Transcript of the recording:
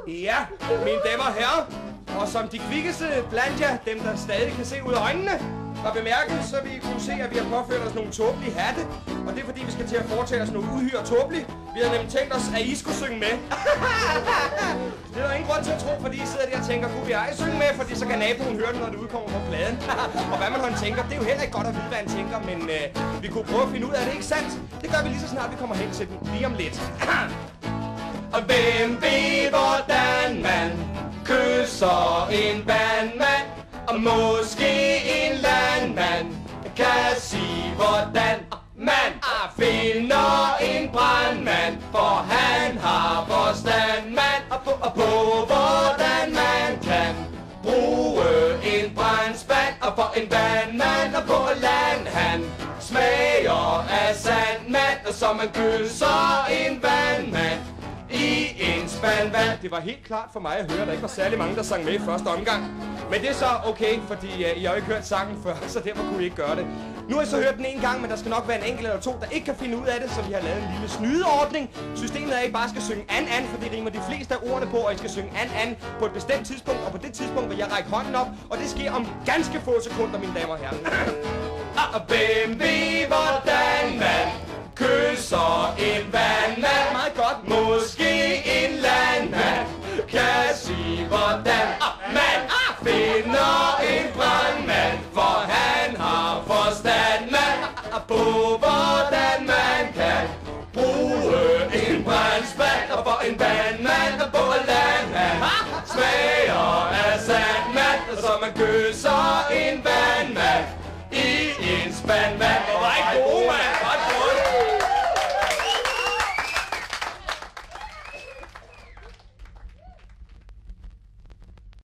Ja, mine damer og herrer, og som de kvikkeste blandt jer, dem der stadig kan se ud af øjnene, har bemærket, så vi kunne se, at vi har påført os nogle tåbelige hatte. Og det er fordi, vi skal til at foretage os noget uhyre tåbeligt. Vi havde nemlig tænkt os, at I skulle synge med. Det er der ingen grund til at tro, fordi I sidder der og tænker, kunne vi ej synge med, fordi så kan naboen høre det, når det udkommer på pladen. Og hvad man tænker, det er jo heller ikke godt at vide, hvad han tænker, men vi kunne prøve at finde ud af det, ikke sandt? Det gør vi lige så snart, vi kommer hen til den lige om lidt. Og hvem ved, hvordan man kysser en vandmand? Og måske en landmand kan sige, hvordan man finder en brandmand, for han har forstand, mand, og på hvordan man kan bruge en brandspand, og for en vandmand, og på land han smager af sand, mand, og så man kysser en vandmand i en spand vand. Det var helt klart for mig at høre, at der ikke var særlig mange, der sang med i første omgang. Men det er så okay, fordi I har jo ikke hørt sangen før, så derfor kunne I ikke gøre det. Nu har I så hørt den en gang, men der skal nok være en enkelt eller to, der ikke kan finde ud af det, så vi har lavet en lille snydeordning. Systemet er, at I bare skal synge an, for det rimer de fleste af ordene på, og I skal synge an på et bestemt tidspunkt, og på det tidspunkt vil jeg række hånden op, og det sker om ganske få sekunder, mine damer og herrer. Og hvem ved, hvordan man kysser en vandmand? Meget godt.